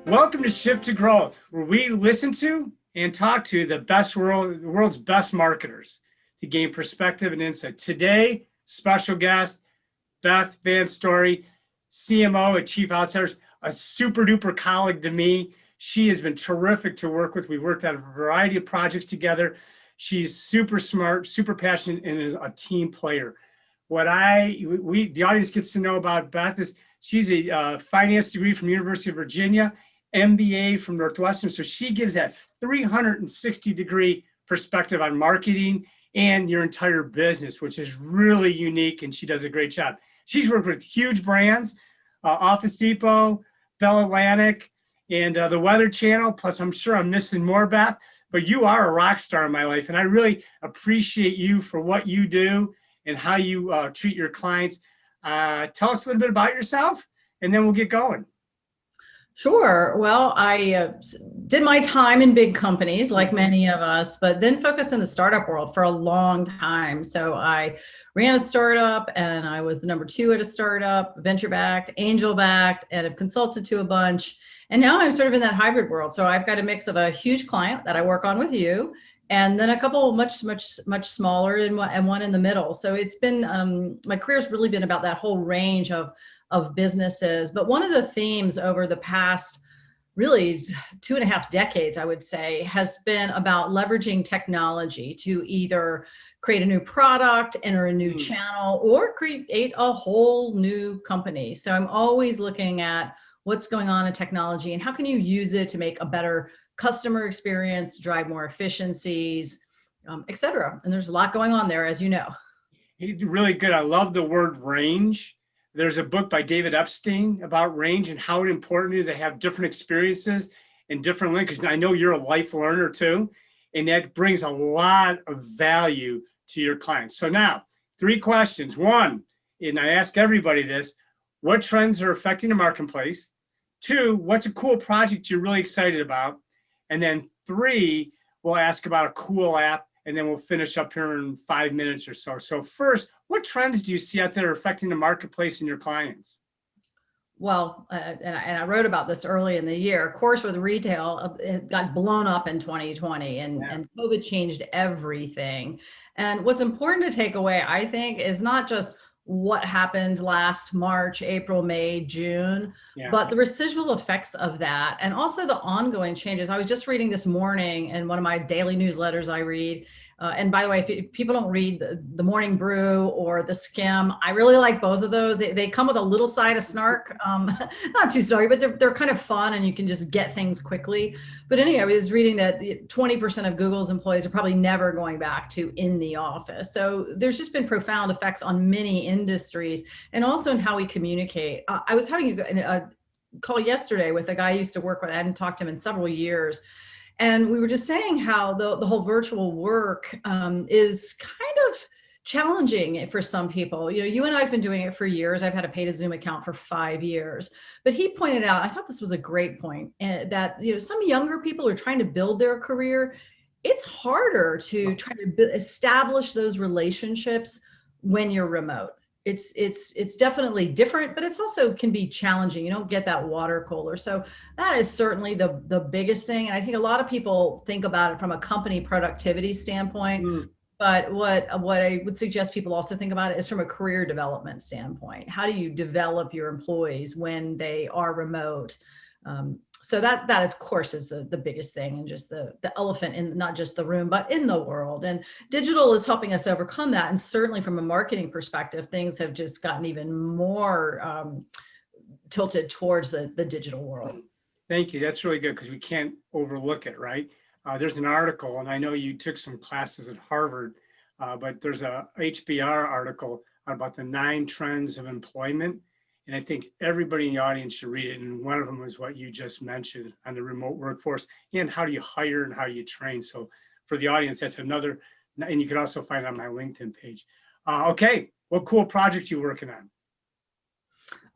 Welcome to Shift2Growth, where we listen to and talk to the world's best marketers to gain perspective and insight. Today, special guest, Beth VanStory, CMO at Chief Outsiders, a super duper colleague to me. She has been terrific to work with. We've worked on a variety of projects together. She's super smart, super passionate, and a team player. The audience gets to know about Beth is she's a finance degree from University of Virginia, MBA from Northwestern. So she gives that 360-degree perspective on marketing and your entire business, which is really unique, and she does a great job. She's worked with huge brands, Office Depot, Bell Atlantic, and the Weather Channel. Plus, I'm sure I'm missing more, Beth, but you are a rock star in my life, and I really appreciate you for what you do and how you treat your clients. Tell us a little bit about yourself, and then we'll get going. Sure. Well, I did my time in big companies like many of us, but then focused in the startup world for a long time. So I ran a startup and I was the number 2 at a startup, venture-backed, angel-backed, and have consulted to a bunch. And now I'm sort of in that hybrid world. So I've got a mix of a huge client that I work on with you, and then a couple much smaller and one in the middle. So it's been, my career's really been about that whole range of businesses. But one of the themes over the past really 2.5 decades, I would say, has been about leveraging technology to either create a new product, enter a new channel, or create a whole new company. So I'm always looking at what's going on in technology and how can you use it to make a better customer experience, drive more efficiencies, et cetera. And there's a lot going on there, as you know. Really good. I love the word range. There's a book by David Epstein about range and how important it is to have different experiences and different links. Because I know you're a life learner too, and that brings a lot of value to your clients. So now, 3 questions. 1, and I ask everybody this, what trends are affecting the marketplace? 2, what's a cool project you're really excited about? And then 3, we'll ask about a cool app, and then we'll finish up here in 5 minutes or so. So first, what trends do you see out there affecting the marketplace and your clients? Well, and I wrote about this early in the year. Of course, with retail, it got blown up in 2020, and COVID changed everything. And what's important to take away, I think, is not just what happened last March, April, May, June, but the residual effects of that, and also the ongoing changes. I was just reading this morning in one of my daily newsletters I read. And by the way, if people don't read the Morning Brew or the Skim, I really like both of those. They come with a little side of snark, not too snarky, but they're kind of fun and you can just get things quickly. But anyway, I was reading that 20% of Google's employees are probably never going back to in the office. So there's just been profound effects on many industries and also in how we communicate. I was having a call yesterday with a guy I used to work with. I hadn't talked to him in several years. And we were just saying how the whole virtual work is kind of challenging for some people. You know, you and I have been doing it for years. I've had a pay to Zoom account for 5 years. But he pointed out, I thought this was a great point, that some younger people are trying to build their career. It's harder to try to establish those relationships when you're remote. It's definitely different, but it's also can be challenging. You don't get that water cooler. So that is certainly the biggest thing. And I think a lot of people think about it from a company productivity standpoint. But what I would suggest people also think about it is from a career development standpoint. How do you develop your employees when they are remote? So that of course is the biggest thing, and just the elephant in not just the room, but in the world. And digital is helping us overcome that. And certainly from a marketing perspective, things have just gotten even more tilted towards the digital world. Thank you. That's really good because we can't overlook it, right? There's an article, and I know you took some classes at Harvard, but there's a HBR article about the 9 trends of employment. And I think everybody in the audience should read it. And one of them is what you just mentioned on the remote workforce and how do you hire and how do you train. So for the audience, that's another, and you can also find it on my LinkedIn page. Okay, what cool project you working on?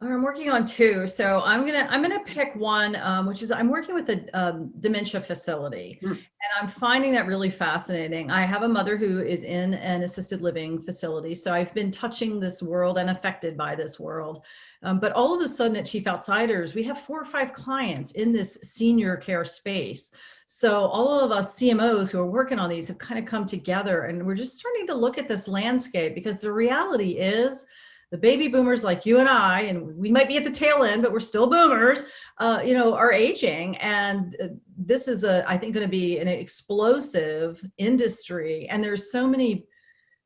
I'm working on two. So I'm gonna pick one, which is I'm working with a dementia facility, Hmm. and I'm finding that really fascinating. I have a mother who is in an assisted living facility, so I've been touching this world and affected by this world. But all of a sudden at Chief Outsiders, we have 4 or 5 clients in this senior care space. So all of us CMOs who are working on these have kind of come together, and we're just starting to look at this landscape, because the reality is the baby boomers like you and I, and we might be at the tail end, but we're still boomers, are aging. And this is I think, going to be an explosive industry. And there's so many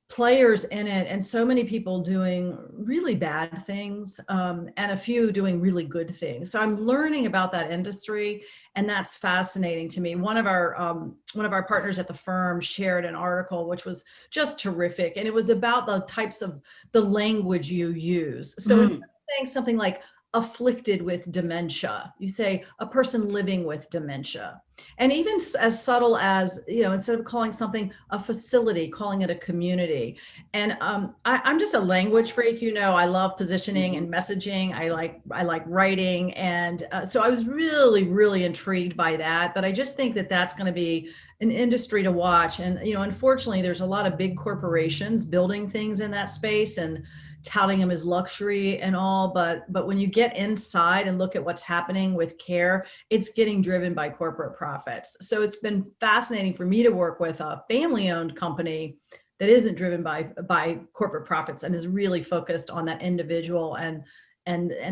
players in it, and so many people doing really bad things, and a few doing really good things. So I'm learning about that industry, and that's fascinating to me. One of our partners at the firm shared an article which was just terrific, and it was about the types of the language you use. So instead of saying something like afflicted with dementia, you say a person living with dementia. And even as subtle as, instead of calling something a facility, calling it a community. And I'm just a language freak. I love positioning and messaging. I like writing, and so I was really, really intrigued by that. But I just think that that's going to be an industry to watch. And unfortunately, there's a lot of big corporations building things in that space and touting them as luxury and all. But when you get inside and look at what's happening with care, it's getting driven by corporate profits. So it's been fascinating for me to work with a family-owned company that isn't driven by corporate profits and is really focused on that individual and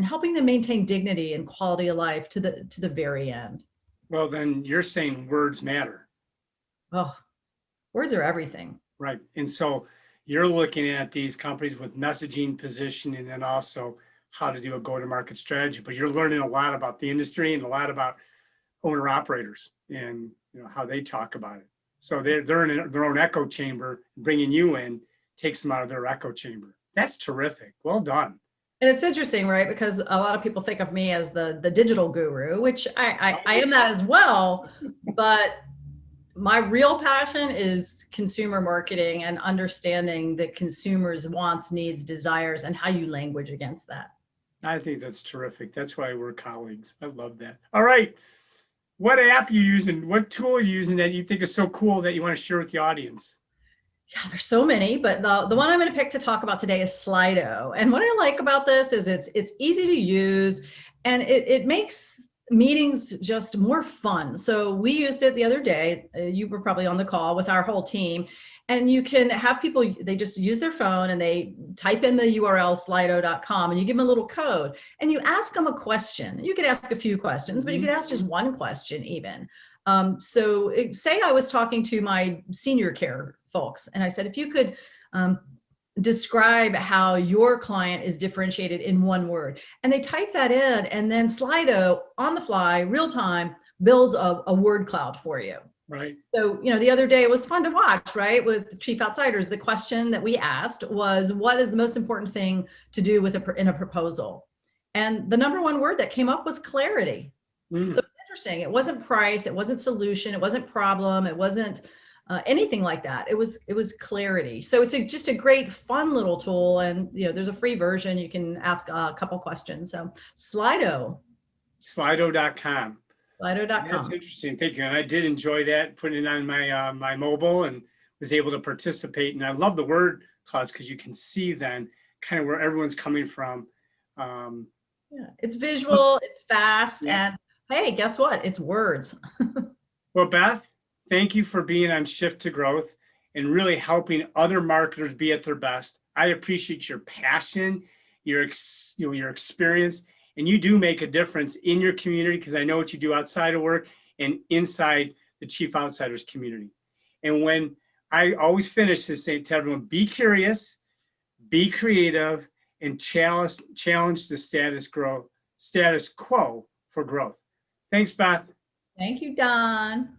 helping them maintain dignity and quality of life to the very end. Well, then you're saying words matter. Oh, words are everything. Right. And so you're looking at these companies with messaging, positioning, and also how to do a go-to-market strategy. But you're learning a lot about the industry and a lot about owner operators and how they talk about it. So they're in their own echo chamber. Bringing you in takes them out of their echo chamber. That's terrific. Well done. And it's interesting, right? Because a lot of people think of me as the digital guru, which I am that as well. But my real passion is consumer marketing and understanding the consumer's wants, needs, desires, and how you language against that. I think that's terrific. That's why we're colleagues. I love that. All right. What app you using? What tool are you using that you think is so cool that you want to share with the audience? Yeah, there's so many, but the one I'm going to pick to talk about today is Slido. And what I like about this is it's easy to use, and it makes meetings just more fun. So we used it the other day. You were probably on the call with our whole team, and you can have people, they just use their phone and they type in the URL slido.com, and you give them a little code and you ask them a question. You could ask a few questions, but you could ask just one question even. Say I was talking to my senior care folks, and I said, if you could describe how your client is differentiated in one word, and they type that in, and then Slido on the fly, real time, builds a word cloud for you. Right. So, the other day it was fun to watch, right? With Chief Outsiders, the question that we asked was, what is the most important thing to do in a proposal? And the number one word that came up was clarity. So interesting. It wasn't price. It wasn't solution. It wasn't problem. It wasn't anything like that. It was clarity. So it's just a great, fun little tool. And there's a free version. You can ask a couple questions. So Slido. Slido.com. Slido.com. That's interesting. Thank you. And I did enjoy that, putting it on my my mobile, and was able to participate. And I love the word clouds because you can see then kind of where everyone's coming from. Yeah, it's visual. It's fast. Yeah. And hey, guess what? It's words. Well, Beth, thank you for being on Shift2Growth and really helping other marketers be at their best. I appreciate your passion, your experience, and you do make a difference in your community, because I know what you do outside of work and inside the Chief Outsiders community. And when I always finish this, saying to everyone, be curious, be creative, and challenge the status quo for growth. Thanks, Beth. Thank you, Don.